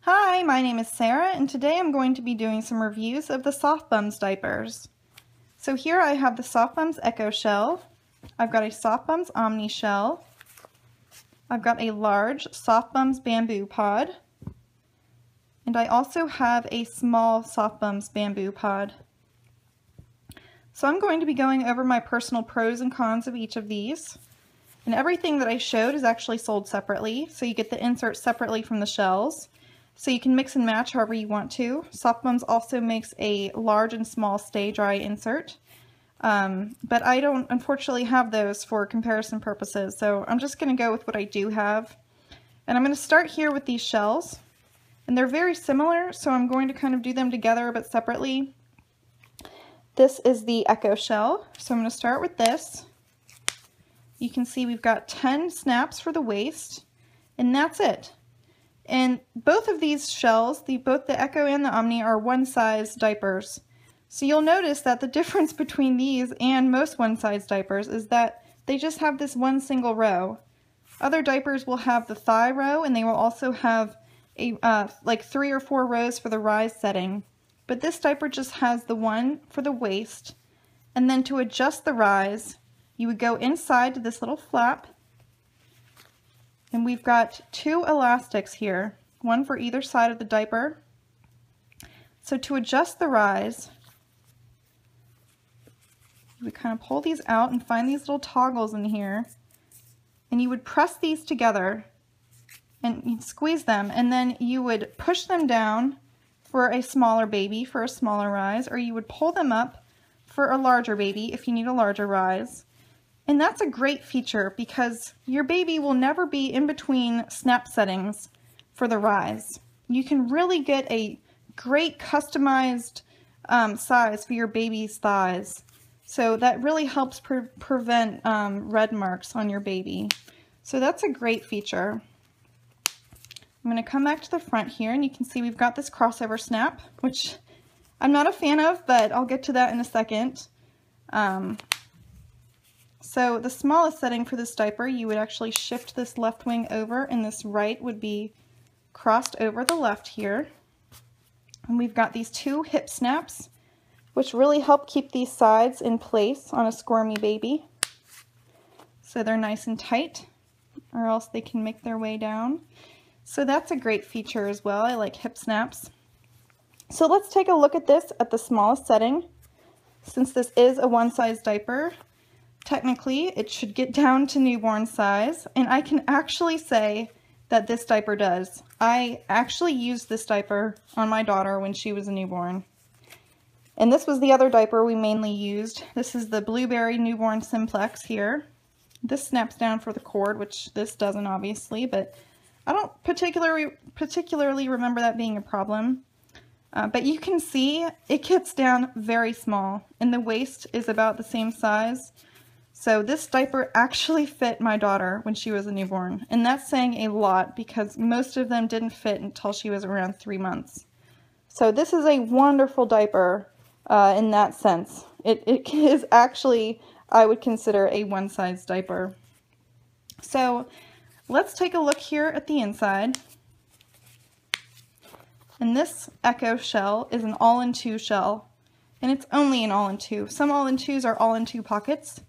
Hi, my name is Sarah, and today I'm going to be doing some reviews of the Softbums diapers. So here I have the Softbums Echo Shell, I've got a Softbums Omni Shell, I've got a large Softbums Bamboo Pod, and I also have a small Softbums Bamboo Pod. So I'm going to be going over my personal pros and cons of each of these. And everything that I showed is actually sold separately, so you get the insert separately from the shells. So you can mix and match however you want to. Softbums also makes a large and small stay dry insert, but I don't unfortunately have those for comparison purposes, so I'm just going to go with what I do have. And I'm going to start here with these shells, and they're very similar, so I'm going to kind of do them together but separately. This is the Echo Shell, so I'm going to start with this. You can see we've got 10 snaps for the waist, and that's it. And both of these shells, both the Echo and the Omni, are one-size diapers. So you'll notice that the difference between these and most one-size diapers is that they just have this one single row. Other diapers will have the thigh row, and they will also have a like 3 or 4 rows for the rise setting. But this diaper just has the one for the waist, and then to adjust the rise, you would go inside to this little flap, and we've got 2 elastics here, one for either side of the diaper. So to adjust the rise, you would kind of pull these out and find these little toggles in here, and you would press these together and you'd squeeze them, and then you would push them down for a smaller baby for a smaller rise, or you would pull them up for a larger baby if you need a larger rise. And that's a great feature because your baby will never be in between snap settings for the rise. You can really get a great customized size for your baby's thighs. So that really helps prevent red marks on your baby. So that's a great feature. I'm going to come back to the front here, and you can see we've got this crossover snap, which I'm not a fan of, but I'll get to that in a second. So the smallest setting for this diaper, you would actually shift this left wing over, and this right would be crossed over the left here. And we've got these 2 hip snaps, which really help keep these sides in place on a squirmy baby. So they're nice and tight, or else they can make their way down. So that's a great feature as well. I like hip snaps. So let's take a look at this at the smallest setting. Since this is a one-size diaper, technically it should get down to newborn size, and I can actually say that this diaper does. I actually used this diaper on my daughter when she was a newborn. And this was the other diaper we mainly used. This is the Blueberry Newborn Simplex here. This snaps down for the cord, which this doesn't obviously, but I don't particularly remember that being a problem. But you can see it gets down very small, and the waist is about the same size. So this diaper actually fit my daughter when she was a newborn, and that's saying a lot because most of them didn't fit until she was around 3 months. So this is a wonderful diaper in that sense. It is actually, I would consider, a one-size diaper. So let's take a look here at the inside. And this Echo Shell is an all-in-2 shell, and it's only an all-in-2. Some all-in-2s are all-in-2 pockets,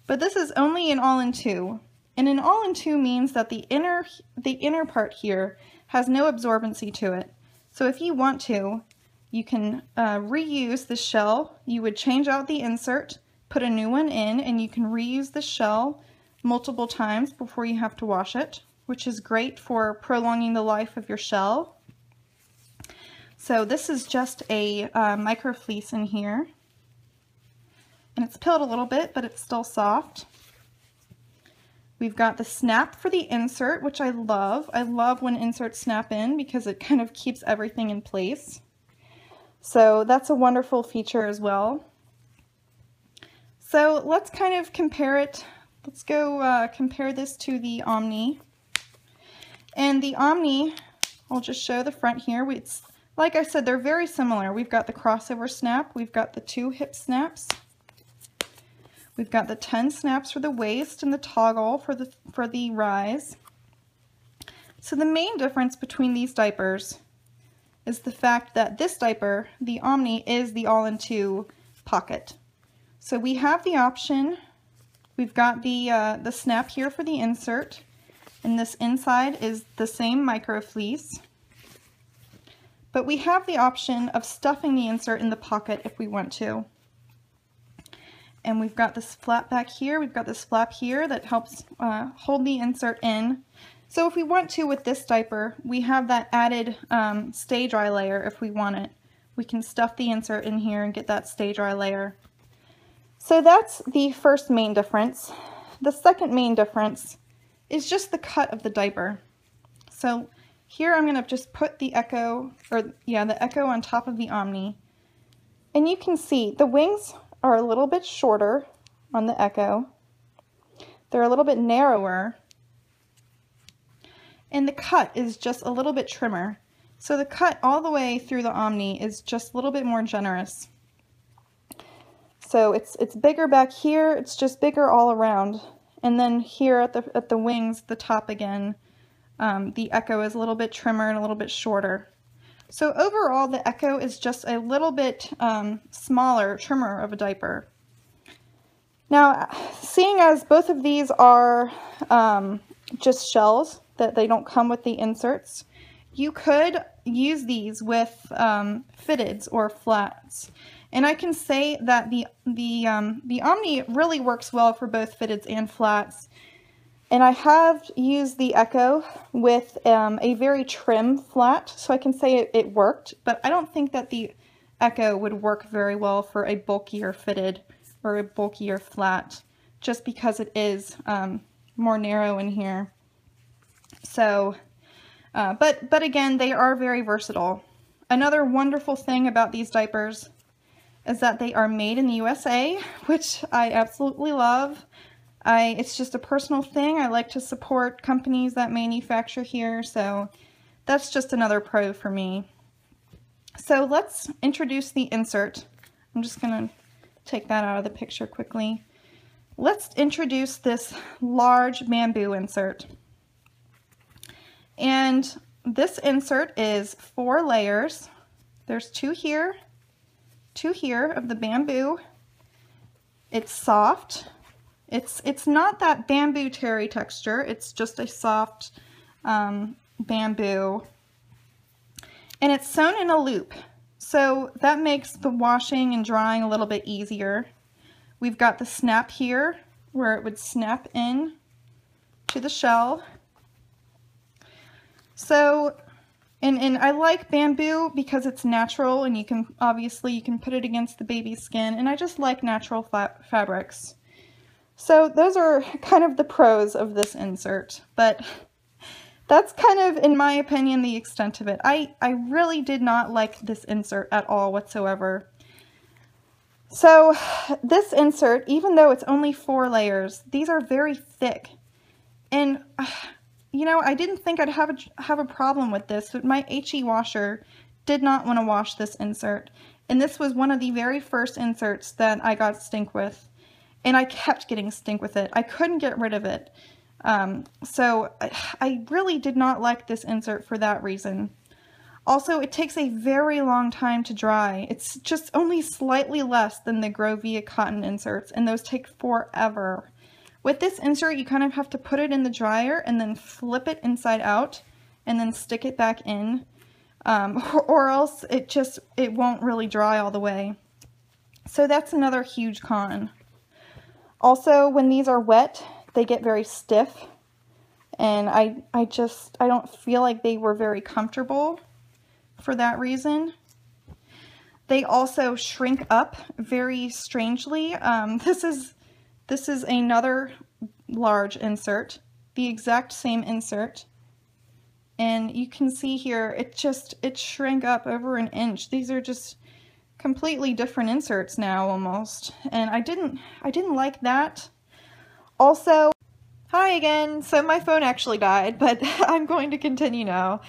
but this is only an all-in-2. And an all-in-2 means that the inner part here has no absorbency to it. So if you want to, you can reuse the shell. You would change out the insert, put a new one in, and you can reuse the shell multiple times before you have to wash it, which is great for prolonging the life of your shell. So this is just a micro fleece in here, and it's pilled a little bit, but it's still soft. We've got the snap for the insert, which I love. I love when inserts snap in because it kind of keeps everything in place. So that's a wonderful feature as well. So let's kind of compare it. Let's go compare this to the Omni. And the Omni, I'll just show the front here. Like I said, they're very similar. We've got the crossover snap, we've got the 2 hip snaps, we've got the 10 snaps for the waist and the toggle for the rise. So the main difference between these diapers is the fact that this diaper, the Omni, is the all-in-two pocket. So we have the option, we've got the snap here for the insert, and this inside is the same micro fleece. But we have the option of stuffing the insert in the pocket if we want to. And we've got this flap back here, we've got this flap here that helps hold the insert in. So if we want to with this diaper, we have that added stay dry layer if we want it. We can stuff the insert in here and get that stay dry layer. So that's the first main difference. The second main difference is just the cut of the diaper. So here I'm going to just put the Echo, the Echo on top of the Omni. And you can see the wings are a little bit shorter on the Echo. They're a little bit narrower. And the cut is just a little bit trimmer. So the cut all the way through the Omni is just a little bit more generous. So it's bigger back here, it's just bigger all around. And then here at the wings, the top again, the Echo is a little bit trimmer and a little bit shorter. So overall, the Echo is just a little bit smaller, trimmer of a diaper. Now, seeing as both of these are just shells, that they don't come with the inserts, you could use these with fitteds or flats. And I can say that the Omni really works well for both fitteds and flats. And I have used the Echo with a very trim flat, so I can say it worked, but I don't think that the Echo would work very well for a bulkier fitted or a bulkier flat, just because it is more narrow in here. So, but again, they are very versatile. Another wonderful thing about these diapers is that they are made in the USA, which I absolutely love. It's just a personal thing. I like to support companies that manufacture here, so that's just another pro for me. So let's introduce the insert. I'm just going to take that out of the picture quickly. Let's introduce this large bamboo insert. And this insert is 4 layers. There's 2 here of the bamboo. It's soft. It's not that bamboo terry texture. It's just a soft bamboo. And it's sewn in a loop. So that makes the washing and drying a little bit easier. We've got the snap here where it would snap in to the shell. So, and I like bamboo because it's natural, and you can put it against the baby's skin, and I just like natural fabrics. So those are kind of the pros of this insert, but that's kind of, in my opinion, the extent of it. I really did not like this insert at all whatsoever. So this insert, even though it's only 4 layers, these are very thick, and you know, I didn't think I'd have a problem with this, but my HE washer did not want to wash this insert. And this was one of the very first inserts that I got stink with. And I kept getting stink with it. I couldn't get rid of it. So I really did not like this insert for that reason. Also, it takes a very long time to dry. It's just only slightly less than the Grovia cotton inserts, and those take forever. With this insert, you kind of have to put it in the dryer and then flip it inside out and then stick it back in, or else it won't really dry all the way. So that's another huge con. Also, when these are wet, they get very stiff, and I don't feel like they were very comfortable for that reason. They also shrink up very strangely. This is another large insert, the exact same insert, and you can see here it shrank up over an inch. These are just completely different inserts now almost, and I didn't like that. Also, hi again. So my phone actually died, but I'm going to continue now.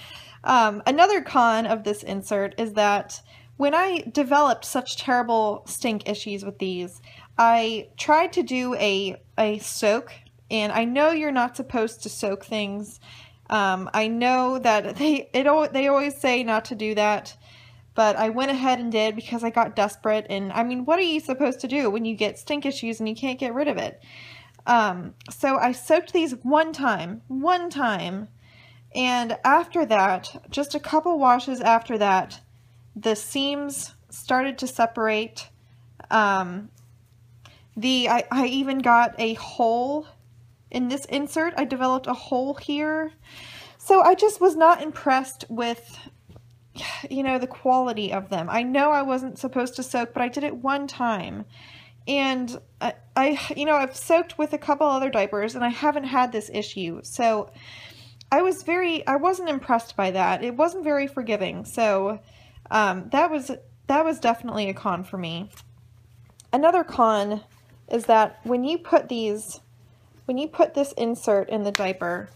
Another con of this insert is that when I developed such terrible stink issues with these, I tried to do a soak, and I know you're not supposed to soak things I know that they always say not to do that, but I went ahead and did because I got desperate. And I mean, what are you supposed to do when you get stink issues and you can't get rid of it? So I soaked these one time, and after that, just a couple washes after that, the seams started to separate. I even got a hole in this insert. I developed a hole here. So I just was not impressed with, the quality of them. I know I wasn't supposed to soak, but I did it one time. And I've soaked with a couple other diapers and I haven't had this issue. So I wasn't impressed by that. It wasn't very forgiving. So that was definitely a con for me. Another con is that when you put this insert in the diaper,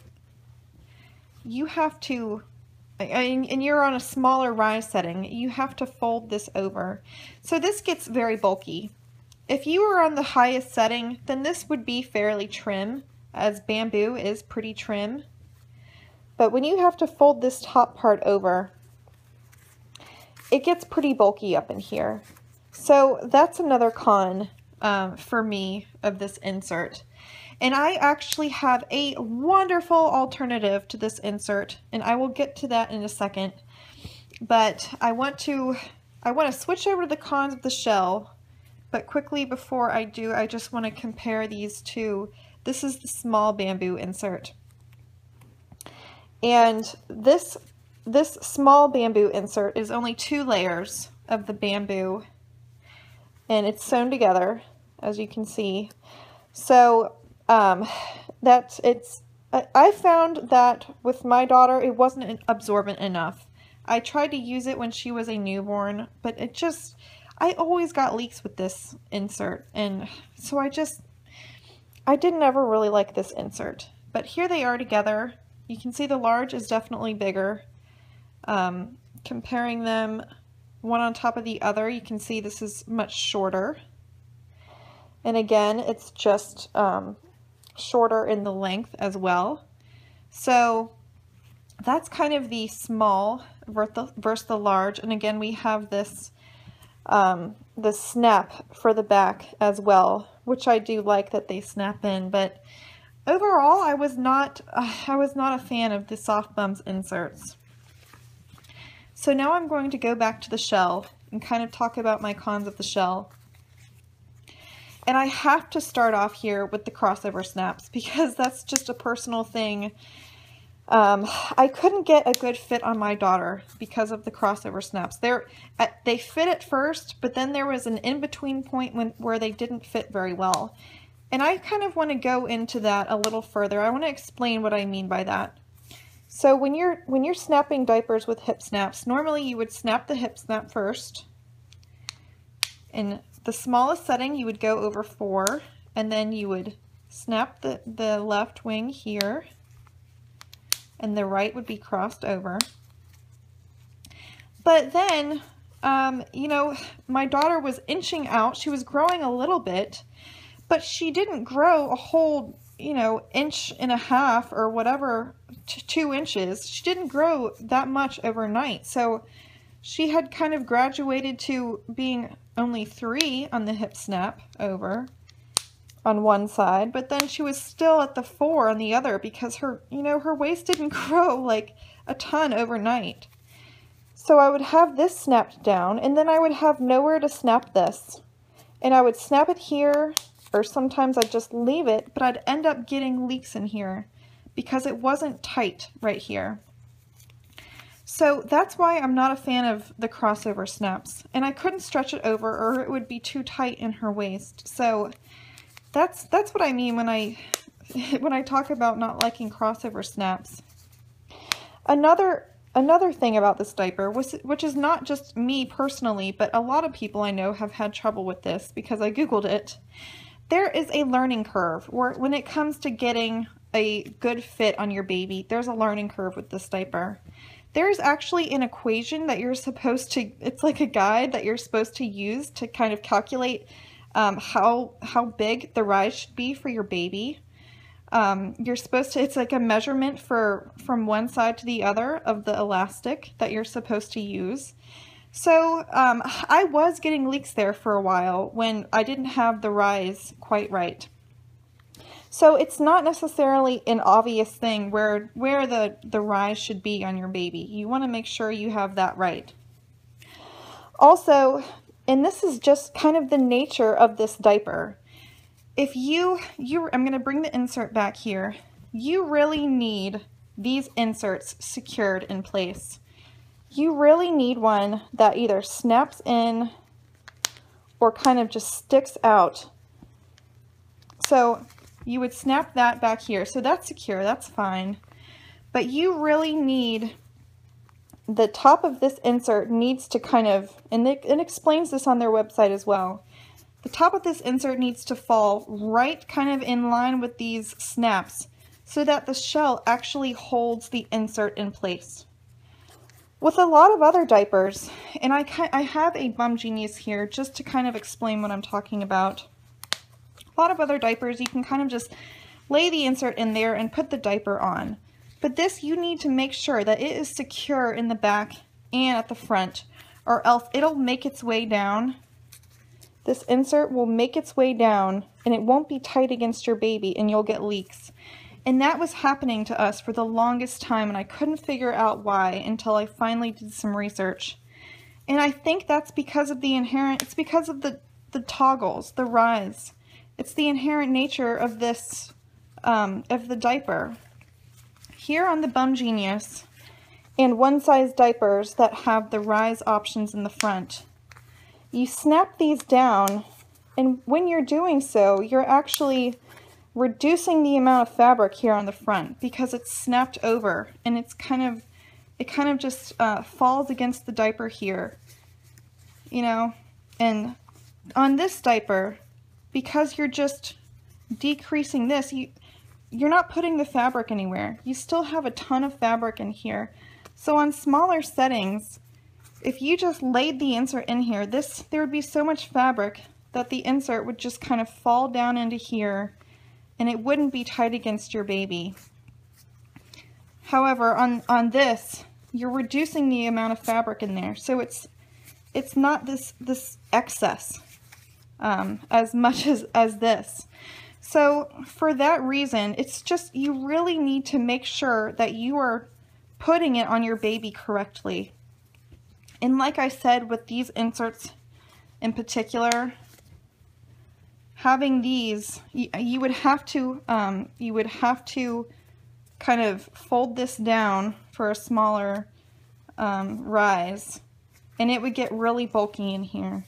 you have to, and you're on a smaller rise setting, you have to fold this over. So this gets very bulky. If you were on the highest setting, then this would be fairly trim, as bamboo is pretty trim. But when you have to fold this top part over, it gets pretty bulky up in here. So that's another con for me of this insert. And I actually have a wonderful alternative to this insert, and I will get to that in a second. But I want to switch over to the cons of the shell, but quickly before I do, I just want to compare these two. This is the small bamboo insert. And this small bamboo insert is only 2 layers of the bamboo, and it's sewn together, as you can see. So I found that with my daughter, it wasn't absorbent enough. I tried to use it when she was a newborn, but I always got leaks with this insert, and so I didn't ever really like this insert. But here they are together. You can see the large is definitely bigger. Comparing them one on top of the other, you can see this is much shorter. And again, it's just shorter in the length as well. So that's kind of the small versus the large. And again, we have this the snap for the back as well, which I do like that they snap in. But overall, I was not a fan of the Softbums inserts. So now I'm going to go back to the shell and kind of talk about my cons of the shell. And I have to start off here with the crossover snaps because that's just a personal thing. I couldn't get a good fit on my daughter because of the crossover snaps. They fit at first, but then there was an in-between point where they didn't fit very well. And I kind of want to go into that a little further. I want to explain what I mean by that. So when you're snapping diapers with hip snaps, normally you would snap the hip snap first. In the smallest setting, you would go over 4, and then you would snap the left wing here, and the right would be crossed over. But then, my daughter was inching out. She was growing a little bit, but she didn't grow a whole, 1.5 inches or whatever, 2 inches. She didn't grow that much overnight. So she had kind of graduated to being only 3 on the hip snap over on one side, but then she was still at the 4 on the other because her waist didn't grow like a ton overnight. So I would have this snapped down, and then I would have nowhere to snap this. And I would snap it here, or sometimes I'd just leave it, but I'd end up getting leaks in here because it wasn't tight right here. So that's why I'm not a fan of the crossover snaps. And I couldn't stretch it over or it would be too tight in her waist. So that's what I mean when I talk about not liking crossover snaps. Another thing about this diaper, which is not just me personally, but a lot of people I know have had trouble with this because I Googled it. There is a learning curve when it comes to getting a good fit on your baby. There's a learning curve with this diaper. There's actually an equation that you're supposed to, it's like a guide that you're supposed to use to kind of calculate how big the rise should be for your baby. You're supposed to, it's like a measurement from one side to the other of the elastic that you're supposed to use. So I was getting leaks there for a while when I didn't have the rise quite right. So it's not necessarily an obvious thing where the rise should be on your baby. You want to make sure you have that right. Also, and this is just kind of the nature of this diaper, if I'm going to bring the insert back here, you really need these inserts secured in place. You really need one that either snaps in or kind of just sticks out. So you would snap that back here. So that's secure, that's fine. But you really need, the top of this insert needs to kind of, and it explains this on their website as well. The top of this insert needs to fall right kind of in line with these snaps so that the shell actually holds the insert in place. With a lot of other diapers, and I have a Bumgenius here just to kind of explain what I'm talking about. A lot of other diapers, you can kind of just lay the insert in there and put the diaper on. But this, you need to make sure that it is secure in the back and at the front, or else it'll make its way down. This insert will make its way down and it won't be tight against your baby and you'll get leaks. And that was happening to us for the longest time and I couldn't figure out why until I finally did some research. And I think that's because of the inherent, it's because of the toggles, the rise. It's the inherent nature of this, of the diaper. Here on the Bumgenius and one size diapers that have the rise options in the front, you snap these down, and when you're doing so, you're actually reducing the amount of fabric here on the front because it's snapped over and it kind of just falls against the diaper here, you know. And on this diaper, because you're just decreasing this, you're not putting the fabric anywhere. You still have a ton of fabric in here. So on smaller settings, if you just laid the insert in here, there would be so much fabric that the insert would just kind of fall down into here and it wouldn't be tight against your baby. However, on this, you're reducing the amount of fabric in there. So it's not this excess as much as this. So for that reason, it's just, you really need to make sure that you are putting it on your baby correctly. And like I said, with these inserts in particular, having these, you would have to kind of fold this down for a smaller rise, and it would get really bulky in here.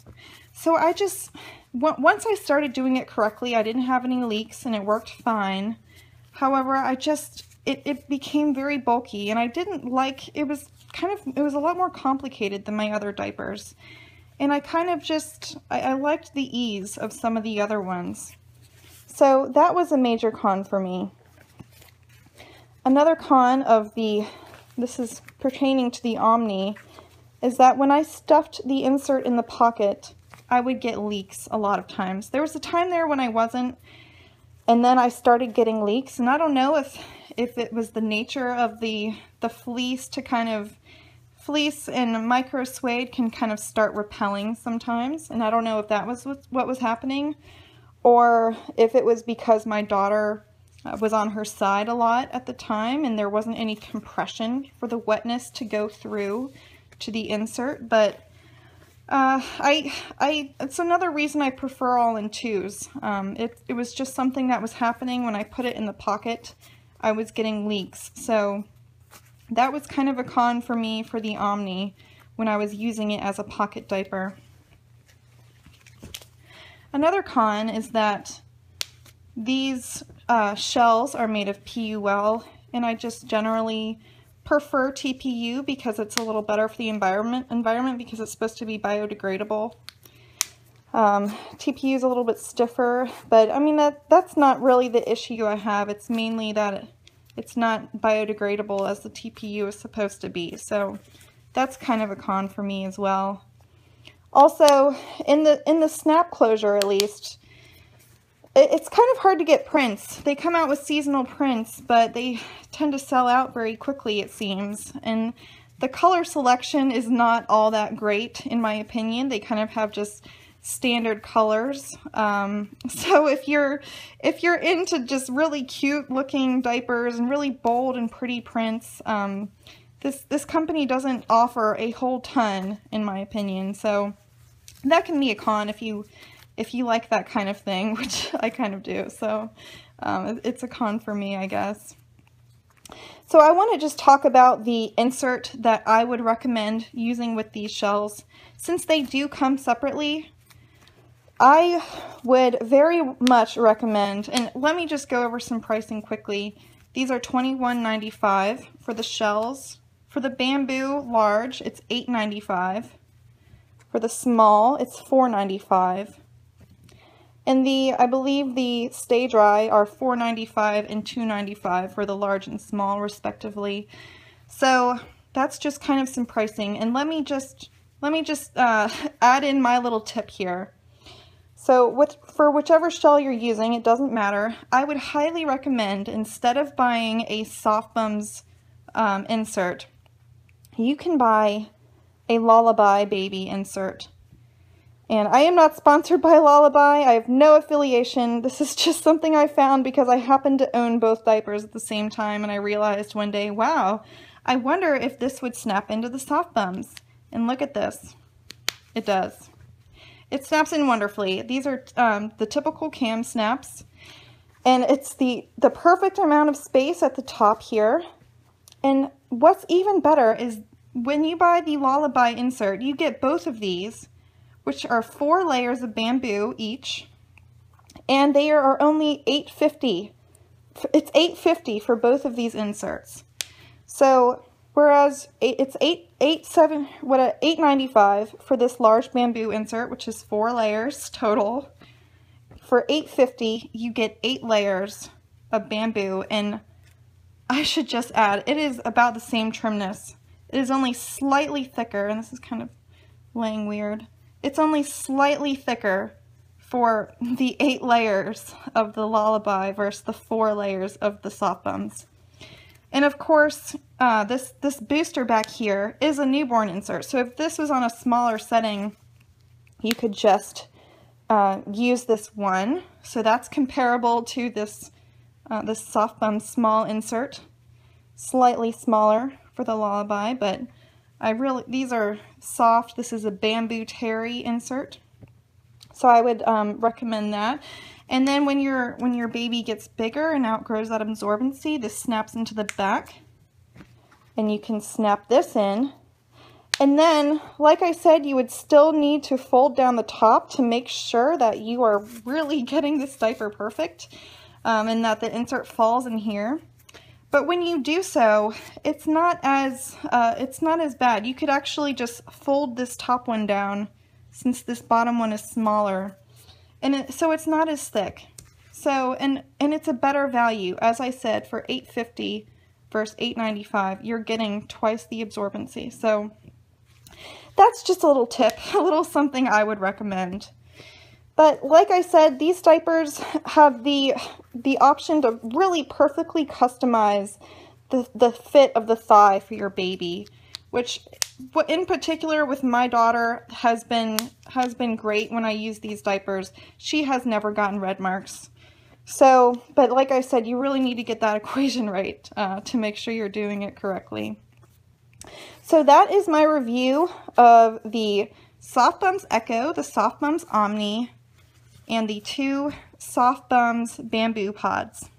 So I just, once I started doing it correctly, I didn't have any leaks and it worked fine. However, it became very bulky and I didn't like, it was a lot more complicated than my other diapers. And I kind of just, I liked the ease of some of the other ones. So that was a major con for me. Another con of this is pertaining to the Omni, is that when I stuffed the insert in the pocket, I would get leaks a lot of times. There was a time there when I wasn't, and then I started getting leaks, and I don't know if it was the nature of the fleece to kind of, fleece and micro suede can kind of start repelling sometimes, and I don't know if that was what was happening, or if it was because my daughter was on her side a lot at the time and there wasn't any compression for the wetness to go through to the insert. But it's another reason I prefer all in twos. It was just something that was happening when I put it in the pocket. I was getting leaks, so that was kind of a con for me for the Omni when I was using it as a pocket diaper. Another con is that these shells are made of PUL, and I just generally prefer TPU because it's a little better for the environment because it's supposed to be biodegradable. TPU is a little bit stiffer, but I mean that's not really the issue I have. It's mainly that it's not biodegradable as the TPU is supposed to be. So that's kind of a con for me as well. Also, in the snap closure at least, it's kind of hard to get prints. They come out with seasonal prints, but they tend to sell out very quickly, it seems. And the color selection is not all that great, in my opinion. They kind of have just standard colors. So if you're into just really cute looking diapers and really bold and pretty prints, this company doesn't offer a whole ton, in my opinion. So that can be a con if you like that kind of thing, which I kind of do. So it's a con for me, I guess. So I want to just talk about the insert that I would recommend using with these shells. Since they do come separately, I would very much recommend, and let me just go over some pricing quickly. These are $21.95 for the shells. For the bamboo large, it's $8.95. For the small, it's $4.95. And I believe the Stay Dry are $4.95 and $2.95 for the large and small, respectively. So that's just kind of some pricing. And let me just add in my little tip here. So for whichever shell you're using, it doesn't matter. I would highly recommend, instead of buying a Softbums insert, you can buy a Lalabye Baby insert. And I am not sponsored by Lalabye. I have no affiliation. This is just something I found because I happened to own both diapers at the same time, and I realized one day, wow, I wonder if this would snap into the Softbums. And look at this. It does. It snaps in wonderfully. These are the typical cam snaps, and it's the perfect amount of space at the top here. And what's even better is when you buy the Lalabye insert, you get both of these, which are 4 layers of bamboo each, and they are only $8.50. It's $8.50 for both of these inserts. So whereas it's $8.95 for this large bamboo insert, which is 4 layers total. For $8.50, you get 8 layers of bamboo, and I should just add, it is about the same trimness. It is only slightly thicker, and this is kind of laying weird. It's only slightly thicker for the 8 layers of the Lalabye versus the 4 layers of the Softbums. And of course, this booster back here is a newborn insert. So if this was on a smaller setting, you could just use this one. So that's comparable to this Softbums small insert. Slightly smaller for the Lalabye, but these are soft. This is a bamboo terry insert, so I would recommend that. And then when your baby gets bigger and outgrows that absorbency, this snaps into the back, and you can snap this in. And then, like I said, you would still need to fold down the top to make sure that you are really getting this diaper perfect, and that the insert falls in here. But when you do so, it's not as bad. You could actually just fold this top one down, since this bottom one is smaller, and so it's not as thick. So and it's a better value, as I said, for $8.50 versus $8.95. You're getting twice the absorbency. So that's just a little tip, a little something I would recommend. But like I said, these diapers have the option to really perfectly customize the fit of the thigh for your baby, which in particular with my daughter has been great when I use these diapers. She has never gotten red marks. So, but like I said, you really need to get that equation right to make sure you're doing it correctly. So that is my review of the Softbums Echo, the Softbums Omni, and the 2 Softbums bamboo pods.